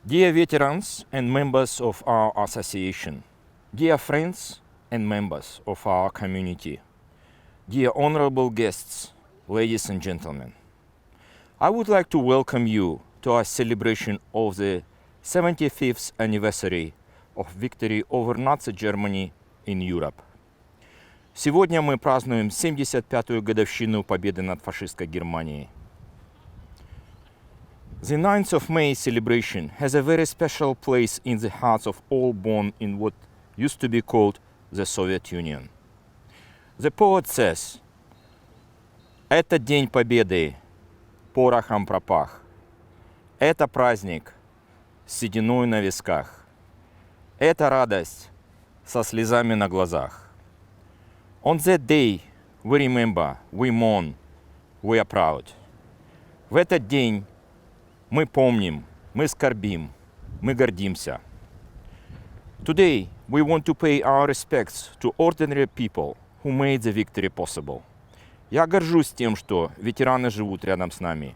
Dear veterans and members of our association, dear friends and members of our community, dear honorable guests, ladies and gentlemen, I would like to welcome you to our celebration of the 75th anniversary of victory over Nazi Germany in Europe. Сегодня мы празднуем 75-ю годовщину победы над фашистской Германией. The 9th of May celebration has a very special place in the hearts of all born in what used to be called the Soviet Union. The poet says, «Это день победы, порохом пропах. Это праздник, с сединой на висках. Это радость, со слезами на глазах. On that day we remember, we mourn, we are proud. В этот день мы помним, мы скорбим, мы гордимся. Today, we want to pay our respects to ordinary people who made the victory possible. Я горжусь тем, что ветераны живут рядом с нами.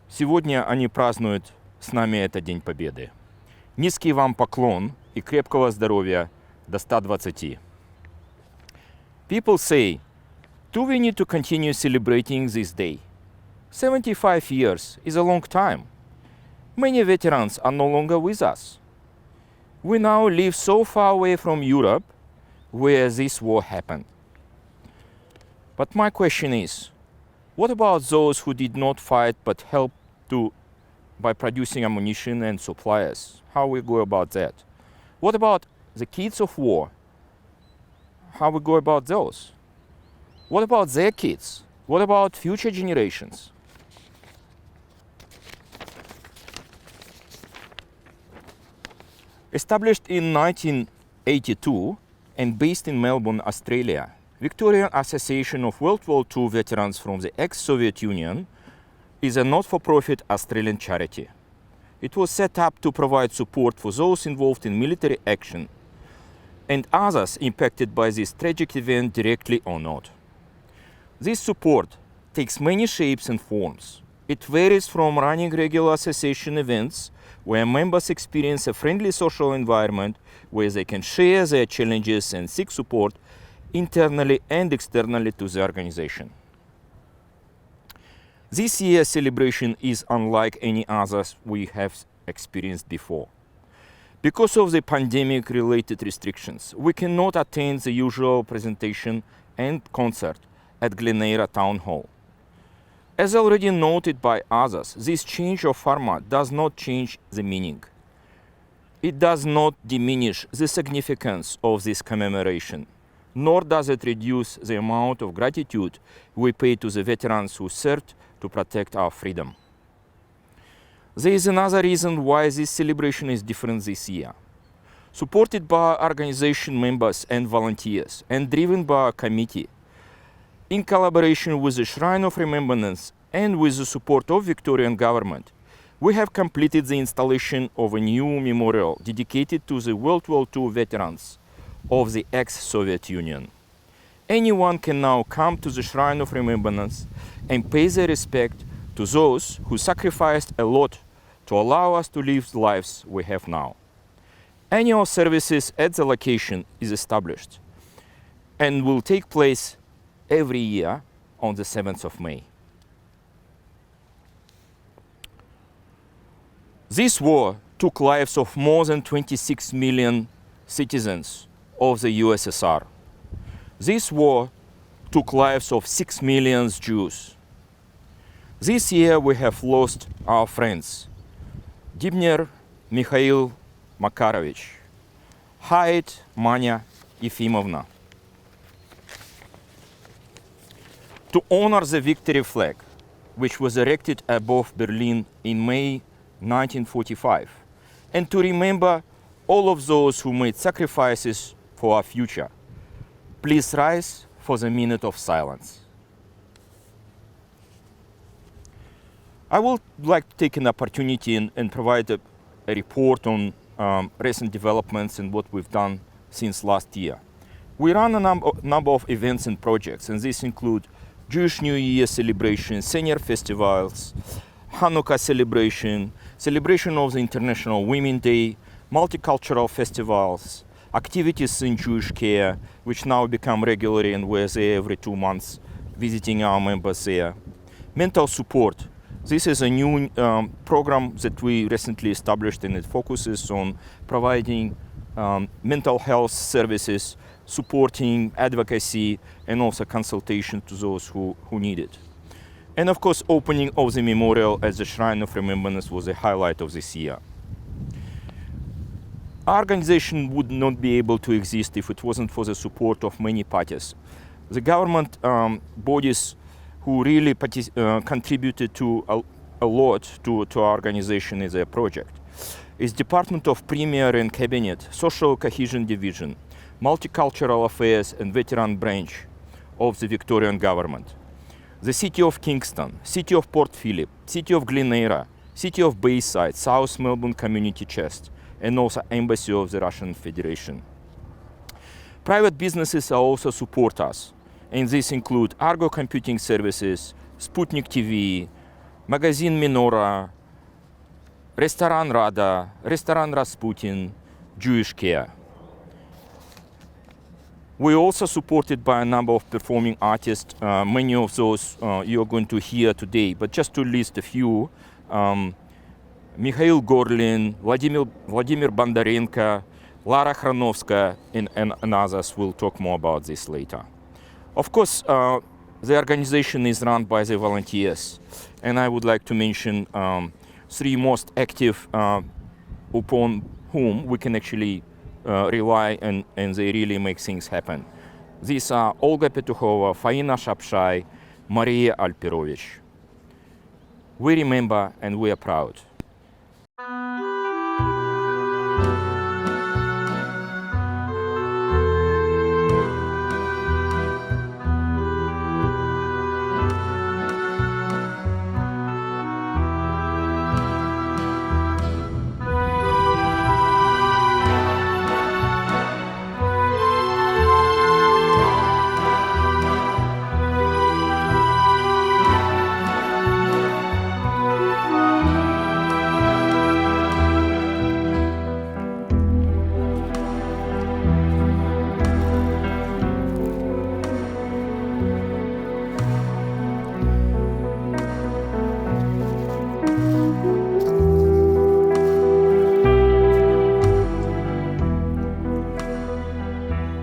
Сегодня они празднуют с нами этот День Победы. Низкий вам поклон и крепкого здоровья до 120. People say, do we need to continue celebrating this day? 75 years is a long time. Many veterans are no longer with us. We now live so far away from Europe, where this war happened. But my question is, what about those who did not fight but helped by producing ammunition and supplies? How we go about that? What about the kids of war? How we go about those? What about their kids? What about future generations? Established in 1982 and based in Melbourne, Australia, Victorian Association of World War II Veterans from the ex-Soviet Union is a not-for-profit Australian charity. It was set up to provide support for those involved in military action and others impacted by this tragic event directly or not. This support takes many shapes and forms. It varies from running regular association events where members experience a friendly social environment where they can share their challenges and seek support internally and externally to the organization. This year's celebration is unlike any others we have experienced before. Because of the pandemic-related restrictions, we cannot attend the usual presentation and concert at Glenaira Town Hall. As already noted by others, this change of format does not change the meaning. It does not diminish the significance of this commemoration, nor does it reduce the amount of gratitude we pay to the veterans who served to protect our freedom. There is another reason why this celebration is different this year. Supported by our organization members and volunteers, and driven by our committee, in collaboration with the Shrine of Remembrance and with the support of Victorian government, we have completed the installation of a new memorial dedicated to the World War II veterans of the ex-Soviet Union. Anyone can now come to the Shrine of Remembrance and pay their respect to those who sacrificed a lot to allow us to live the lives we have now. Annual services at the location is established and will take place every year on the 7th of May. This war took lives of more than 26 million citizens of the USSR. This war took lives of 6 million Jews. This year we have lost our friends, Dibner Mikhail Makarovich, Haidt Manya Efimovna. To honor the victory flag, which was erected above Berlin in May 1945, and to remember all of those who made sacrifices for our future, please rise for the minute of silence. I would like to take an opportunity and provide a report on recent developments and what we've done since last year. We run a number of events and projects, and these include Jewish New Year celebrations, senior festivals, Hanukkah celebration, celebration of the International Women's Day, multicultural festivals, activities in Jewish care, which now become regular and we're there every 2 months visiting our members there. Mental support. This is a new program that we recently established, and it focuses on providing mental health services, supporting advocacy, and also consultation to those who need it. And of course, opening of the memorial as the Shrine of Remembrance was a highlight of this year. Our organization would not be able to exist if it wasn't for the support of many parties. The government bodies who really contributed to a lot to our organization as a project is Department of Premier and Cabinet, Social Cohesion Division, Multicultural Affairs and Veteran Branch of the Victorian government, the City of Kingston, City of Port Phillip, City of Glen Eira, City of Bayside, South Melbourne Community Chest, and also Embassy of the Russian Federation. Private businesses also support us, and these include Argo Computing Services, Sputnik TV, Magazine Menora, Restaurant Rada, Restaurant Rasputin, Jewish Care. We're also supported by a number of performing artists, many of those you're going to hear today, but just to list a few, Mikhail Gorlin, Vladimir Bondarenko, Lara Khranovskaya, and others. Will talk more about this later. Of course, the organization is run by the volunteers, and I would like to mention 3 most active upon whom we can actually rely, and they really make things happen. These are Olga Petukhova, Faina Shapshai, Maria Alperovich. We remember and we are proud.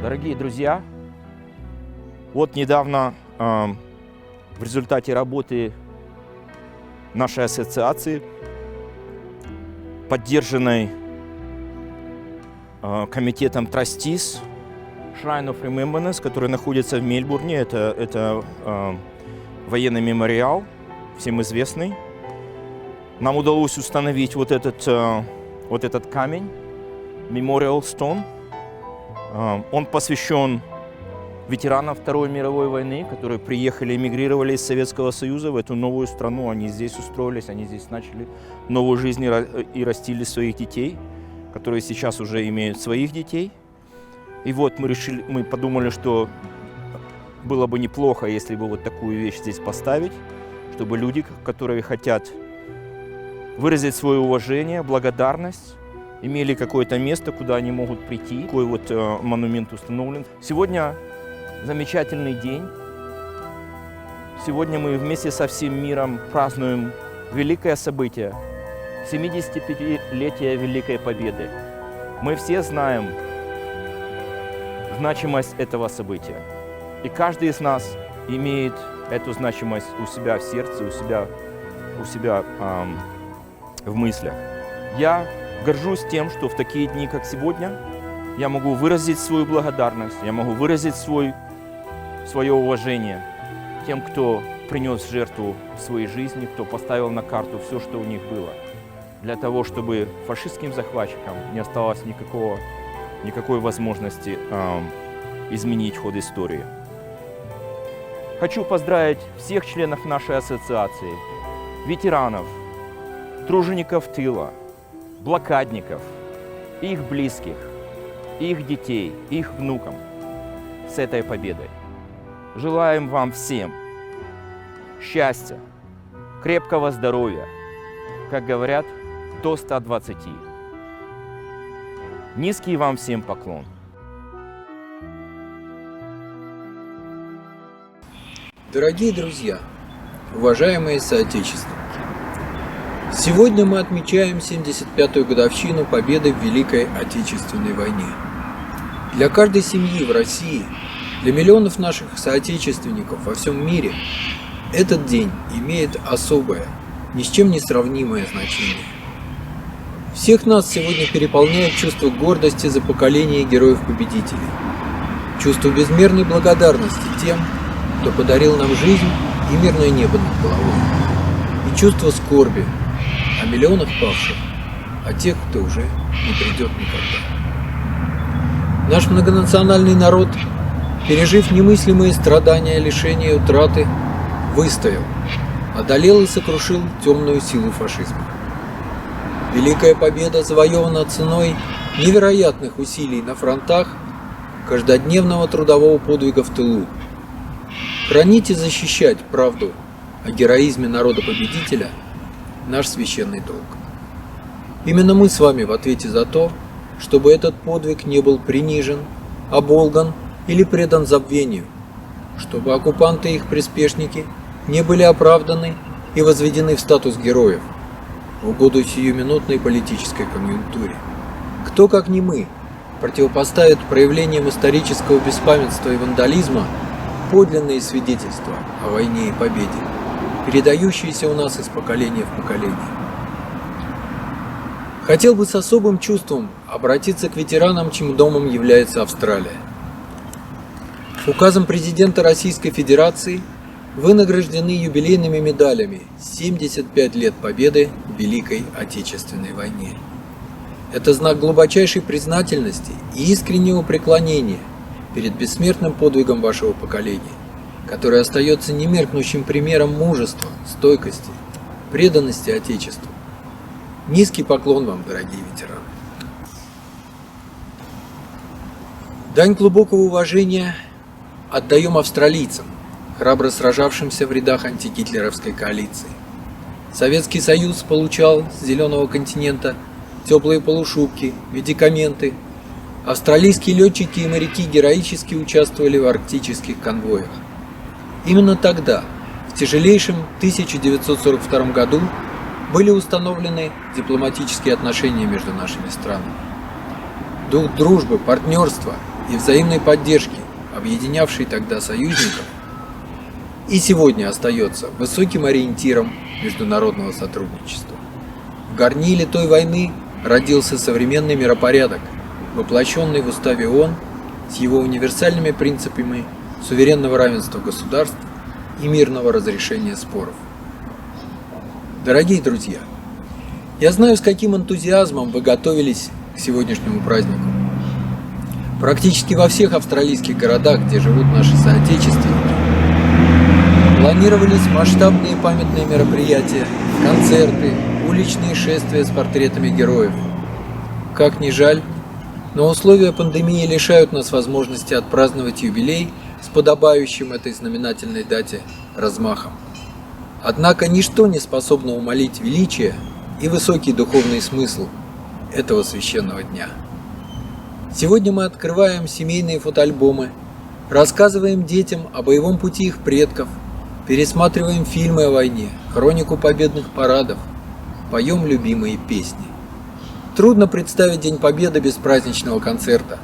Дорогие друзья, вот недавно в результате работы нашей ассоциации, поддержанной комитетом Trustees Shrine of Remembrance, который находится в Мельбурне, это военный мемориал, всем известный, нам удалось установить вот этот камень, Memorial Stone. Он посвящен ветеранам Второй мировой войны, которые приехали, эмигрировали из Советского Союза в эту новую страну. Они здесь устроились, они здесь начали новую жизнь и растили своих детей, которые сейчас уже имеют своих детей. И вот мы подумали, что было бы неплохо, если бы вот такую вещь здесь поставить, чтобы люди, которые хотят выразить свое уважение, благодарность, имели какое-то место, куда они могут прийти. Такой вот монумент установлен. Сегодня замечательный день. Сегодня мы вместе со всем миром празднуем великое событие, 75-летие Великой Победы. Мы все знаем значимость этого события. И каждый из нас имеет эту значимость у себя в сердце, у себя в мыслях. Я горжусь тем, что в такие дни, как сегодня, я могу выразить свою благодарность, я могу выразить свое уважение тем, кто принес жертву своей жизни, кто поставил на карту все, что у них было, для того, чтобы фашистским захватчикам не осталось никакой возможности изменить ход истории. Хочу поздравить всех членов нашей ассоциации, ветеранов, тружеников тыла, блокадников, их близких, их детей, их внукам с этой победой. Желаем вам всем счастья, крепкого здоровья, как говорят, до 120. Низкий вам всем поклон. Дорогие друзья, уважаемые соотечественники, сегодня мы отмечаем 75-ю годовщину победы в Великой Отечественной войне. Для каждой семьи в России, для миллионов наших соотечественников во всем мире этот день имеет особое, ни с чем не сравнимое значение. Всех нас сегодня переполняет чувство гордости за поколение героев-победителей, чувство безмерной благодарности тем, кто подарил нам жизнь и мирное небо над головой, и чувство скорби о миллионах павших, о тех, кто уже не придет никогда. Наш многонациональный народ, пережив немыслимые страдания, лишения и утраты, выстоял, одолел и сокрушил темную силу фашизма. Великая победа завоевана ценой невероятных усилий на фронтах, каждодневного трудового подвига в тылу. Хранить и защищать правду о героизме народа-победителя – наш священный долг. Именно мы с вами в ответе за то, чтобы этот подвиг не был принижен, оболган или предан забвению, чтобы оккупанты и их приспешники не были оправданы и возведены в статус героев в угоду сиюминутной политической конъюнктуре. Кто, как не мы, противопоставит проявлениям исторического беспамятства и вандализма подлинные свидетельства о войне и победе, передающиеся у нас из поколения в поколение. Хотел бы с особым чувством обратиться к ветеранам, чьим домом является Австралия. Указом президента Российской Федерации вы награждены юбилейными медалями 75 лет победы в Великой Отечественной войне. Это знак глубочайшей признательности и искреннего преклонения перед бессмертным подвигом вашего поколения, который остается немеркнущим примером мужества, стойкости, преданности Отечеству. Низкий поклон вам, дорогие ветераны. Дань глубокого уважения отдаем австралийцам, храбро сражавшимся в рядах антигитлеровской коалиции. Советский Союз получал с Зеленого континента теплые полушубки, медикаменты. Австралийские летчики и моряки героически участвовали в арктических конвоях. Именно тогда, в тяжелейшем 1942 году, были установлены дипломатические отношения между нашими странами. Дух дружбы, партнерства и взаимной поддержки, объединявший тогда союзников, и сегодня остается высоким ориентиром международного сотрудничества. В горниле той войны родился современный миропорядок, воплощенный в Уставе ООН с его универсальными принципами суверенного равенства государств и мирного разрешения споров. Дорогие друзья, я знаю, с каким энтузиазмом вы готовились к сегодняшнему празднику. Практически во всех австралийских городах, где живут наши соотечественники, планировались масштабные памятные мероприятия, концерты, уличные шествия с портретами героев. Как ни жаль, но условия пандемии лишают нас возможности отпраздновать юбилей с подобающим этой знаменательной дате размахом. Однако ничто не способно умалить величие и высокий духовный смысл этого священного дня. Сегодня мы открываем семейные фотоальбомы, рассказываем детям о боевом пути их предков, пересматриваем фильмы о войне, хронику победных парадов, поем любимые песни. Трудно представить День Победы без праздничного концерта.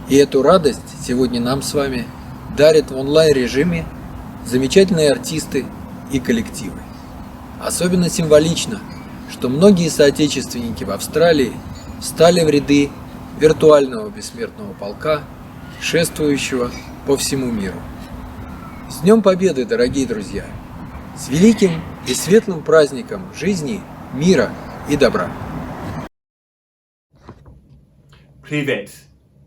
И эту радость сегодня нам с вами дарят в онлайн-режиме замечательные артисты и коллективы. Особенно символично, что многие соотечественники в Австралии встали в ряды виртуального бессмертного полка, шествующего по всему миру. С Днем Победы, дорогие друзья! С великим и светлым праздником жизни, мира и добра! Privet.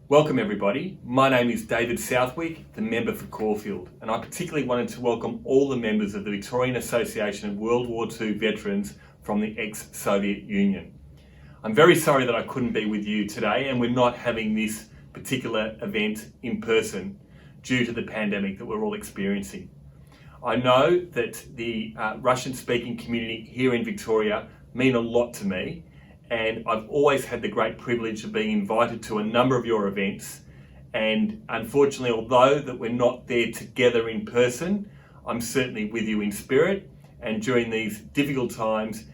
Welcome everybody. My name is David Southwick, the member for Caulfield, and I particularly wanted to welcome all the members of the Victorian Association of World War II Veterans from the ex-Soviet Union. I'm very sorry that I couldn't be with you today, and we're not having this particular event in person due to the pandemic that we're all experiencing. I know that the Russian-speaking community here in Victoria mean a lot to me, and I've always had the great privilege of being invited to a number of your events. And unfortunately, although that we're not there together in person, I'm certainly with you in spirit, and during these difficult times,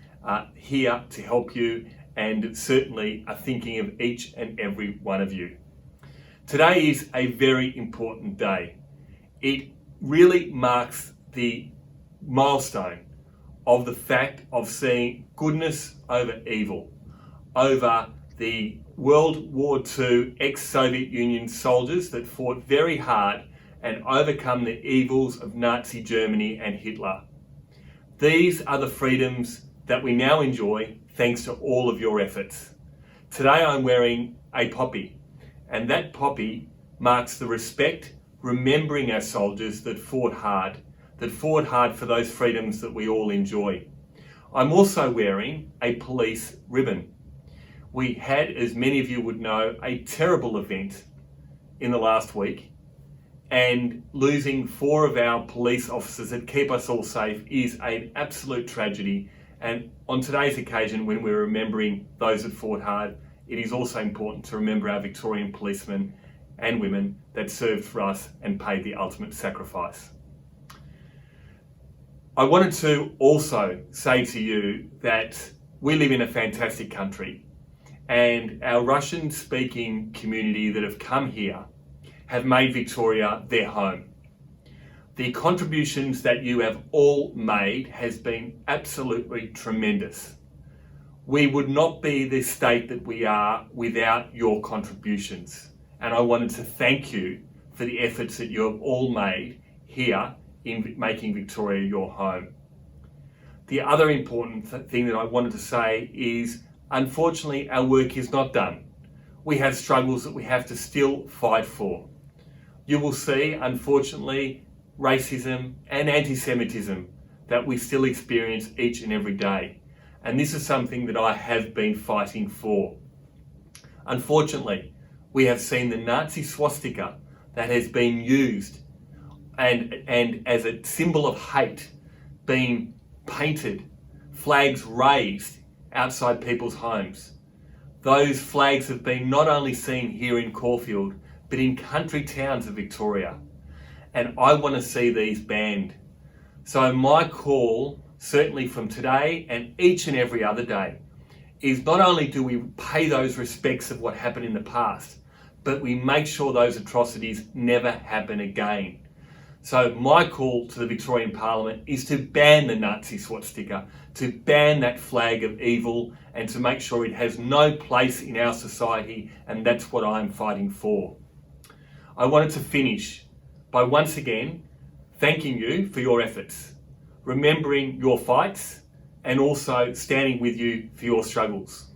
here to help you, and certainly are thinking of each and every one of you. Today is a very important day. It really marks the milestone of the fact of seeing goodness over evil, over the World War II ex-Soviet Union soldiers that fought very hard and overcome the evils of Nazi Germany and Hitler. These are the freedoms that we now enjoy thanks to all of your efforts. Today I'm wearing a poppy, and that poppy marks the respect, remembering our soldiers that fought hard for those freedoms that we all enjoy. I'm also wearing a police ribbon. We had, as many of you would know, a terrible event in the last week, and losing 4 of our police officers that keep us all safe is an absolute tragedy. And on today's occasion, when we're remembering those that fought hard, it is also important to remember our Victorian policemen and women that served for us and paid the ultimate sacrifice. I wanted to also say to you that we live in a fantastic country, and our Russian-speaking community that have come here have made Victoria their home. The contributions that you have all made has been absolutely tremendous. We would not be the state that we are without your contributions, and I wanted to thank you for the efforts that you have all made here in making Victoria your home. The other important thing that I wanted to say is, unfortunately, our work is not done. We have struggles that we have to still fight for. You will see, unfortunately, racism and anti-Semitism that we still experience each and every day. And this is something that I have been fighting for. Unfortunately, we have seen the Nazi swastika that has been used and as a symbol of hate being painted, flags raised outside people's homes. Those flags have been not only seen here in Caulfield, but in country towns of Victoria. And I want to see these banned. So my call, certainly from today and each and every other day, is not only do we pay those respects of what happened in the past, but we make sure those atrocities never happen again. So my call to the Victorian Parliament is to ban the Nazi swastika, to ban that flag of evil, and to make sure it has no place in our society, and that's what I'm fighting for. I wanted to finish by once again thanking you for your efforts, remembering your fights, and also standing with you for your struggles.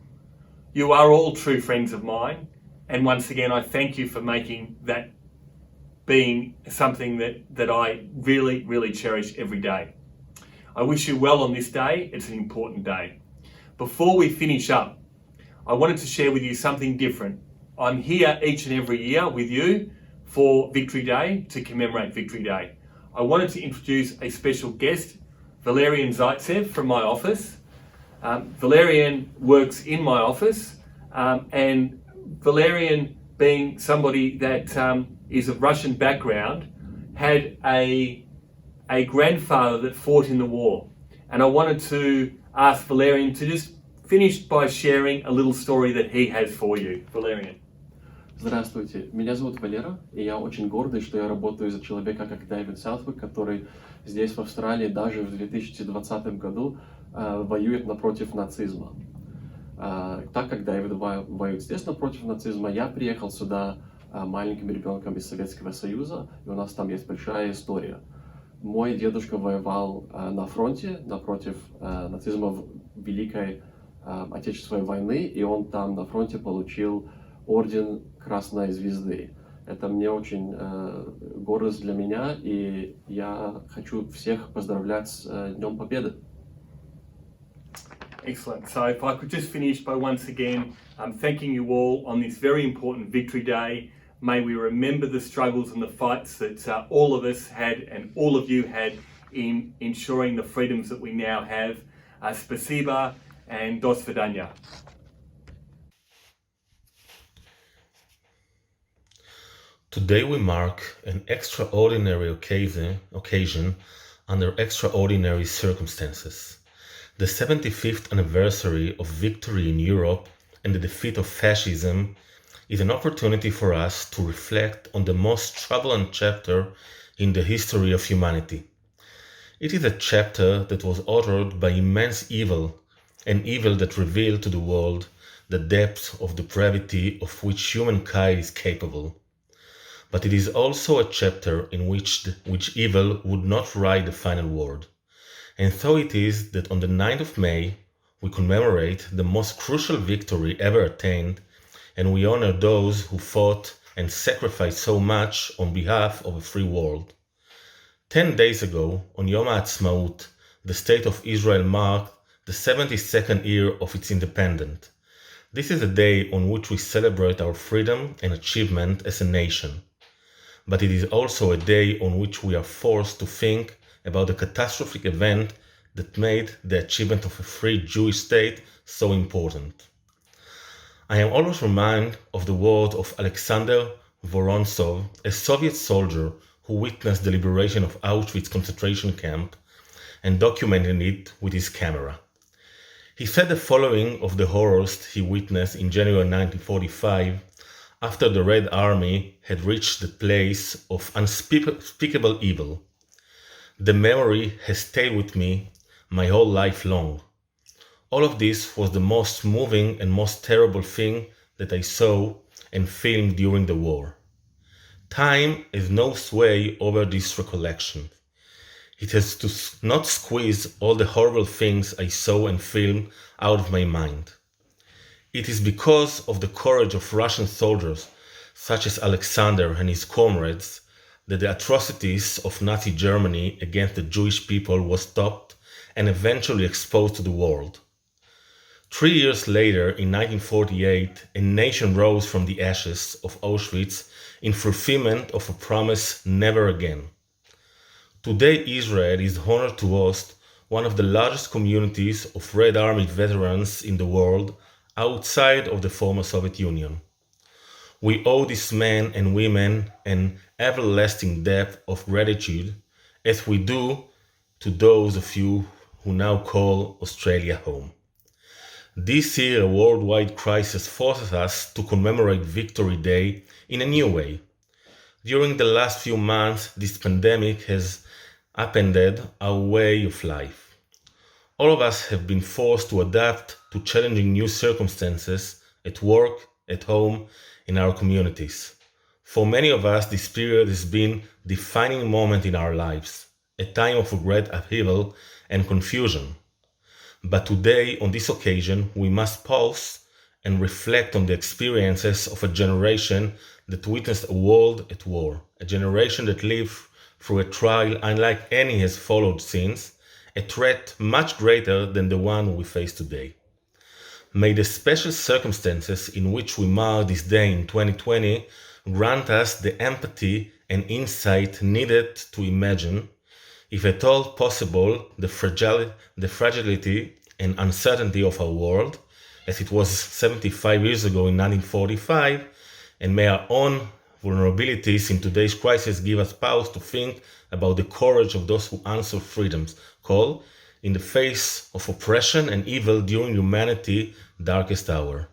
You are all true friends of mine, and once again I thank you for making that being something that I really, really cherish every day. I wish you well on this day. It's an important day. Before we finish up, I wanted to share with you something different. I'm here each and every year with you for Victory Day, to commemorate Victory Day. I wanted to introduce a special guest, Valerian Zaitsev from my office. Valerian works in my office, and Valerian, being somebody that is of Russian background, had a grandfather that fought in the war. And I wanted to ask Valerian to just finish by sharing a little story that he has for you. Valerian. Здравствуйте, меня зовут Валера, и я очень гордый, что я работаю за человека, как Дэвид Саутвик, который здесь, в Австралии, даже в 2020 году воюет напротив нацизма. Так как Дэвид воюет здесь напротив нацизма, я приехал сюда маленьким ребенком из Советского Союза, и у нас там есть большая история. Мой дедушка воевал на фронте напротив нацизма в Великой Отечественной войны, и он там на фронте получил орден Красной Звезды. Это мне очень гордость для меня, и я хочу всех поздравлять с Днем Победы. Excellent. So if I could just finish by once again thanking you all on this very important Victory Day. May we remember the struggles and the fights that all of us had and all of you had in ensuring the freedoms that we now have. Spasiba, and до свидания. Today we mark an extraordinary occasion under extraordinary circumstances. The 75th anniversary of victory in Europe and the defeat of fascism is an opportunity for us to reflect on the most troubling chapter in the history of humanity. It is a chapter that was authored by immense evil, an evil that revealed to the world the depth of depravity of which humankind is capable. But it is also a chapter in which evil would not write the final word. And so it is that on the 9th of May, we commemorate the most crucial victory ever attained, and we honor those who fought and sacrificed so much on behalf of a free world. 10 days ago, on Yom HaAtzmaut, the State of Israel marked the 72nd year of its independence. This is a day on which we celebrate our freedom and achievement as a nation. But it is also a day on which we are forced to think about the catastrophic event that made the achievement of a free Jewish state so important. I am always reminded of the words of Alexander Vorontsov, a Soviet soldier who witnessed the liberation of Auschwitz concentration camp and documented it with his camera. He said the following of the horrors he witnessed in January 1945 after the Red Army had reached the place of unspeakable evil. The memory has stayed with me my whole life long. All of this was the most moving and most terrible thing that I saw and filmed during the war. Time has no sway over this recollection. It has to not squeeze all the horrible things I saw and filmed out of my mind. It is because of the courage of Russian soldiers, such as Alexander and his comrades, that the atrocities of Nazi Germany against the Jewish people was stopped and eventually exposed to the world. 3 years later, in 1948, a nation rose from the ashes of Auschwitz in fulfillment of a promise never again. Today, Israel is honored to host one of the largest communities of Red Army veterans in the world outside of the former Soviet Union. We owe these men and women an everlasting debt of gratitude, as we do to those of you who now call Australia home. This year, a worldwide crisis forces us to commemorate Victory Day in a new way. During the last few months, this pandemic has upended our way of life. All of us have been forced to adapt to challenging new circumstances at work, at home, in our communities. For many of us, this period has been a defining moment in our lives, a time of great upheaval and confusion. But today, on this occasion, we must pause and reflect on the experiences of a generation that witnessed a world at war, a generation that lived through a trial unlike any has followed since, a threat much greater than the one we face today. May the special circumstances in which we mark this day in 2020 grant us the empathy and insight needed to imagine, if at all possible, the fragility and uncertainty of our world, as it was 75 years ago in 1945, and may our own vulnerabilities in today's crisis give us pause to think about the courage of those who answer freedom's call in the face of oppression and evil during humanity's darkest hour.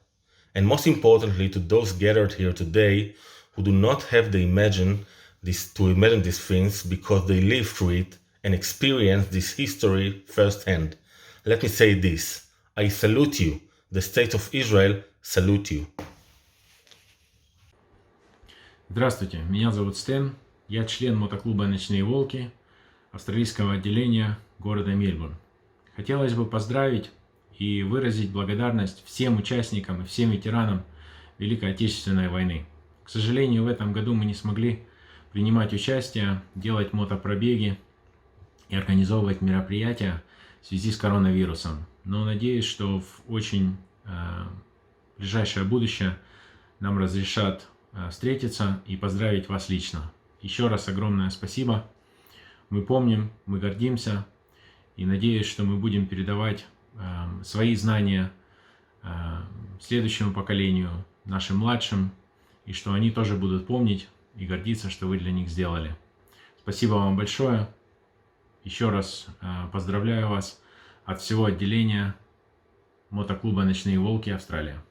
And most importantly, to those gathered here today who do not have to imagine these things because they live through it and experience this history firsthand. Let me say this: I salute you. The State of Israel salute you. Здравствуйте, меня зовут Стэн, я член мотоклуба «Ночные волки» австралийского отделения города Мельбурн. Хотелось бы поздравить и выразить благодарность всем участникам и всем ветеранам Великой Отечественной войны. К сожалению, в этом году мы не смогли принимать участие, делать мотопробеги и организовывать мероприятия в связи с коронавирусом. Но надеюсь, что в очень ближайшее будущее нам разрешат встретиться и поздравить вас лично. Еще раз огромное спасибо. Мы помним, мы гордимся и надеюсь, что мы будем передавать свои знания следующему поколению, нашим младшим, и что они тоже будут помнить и гордиться, что вы для них сделали. Спасибо вам большое. Еще раз поздравляю вас от всего отделения мотоклуба «Ночные волки» Австралия.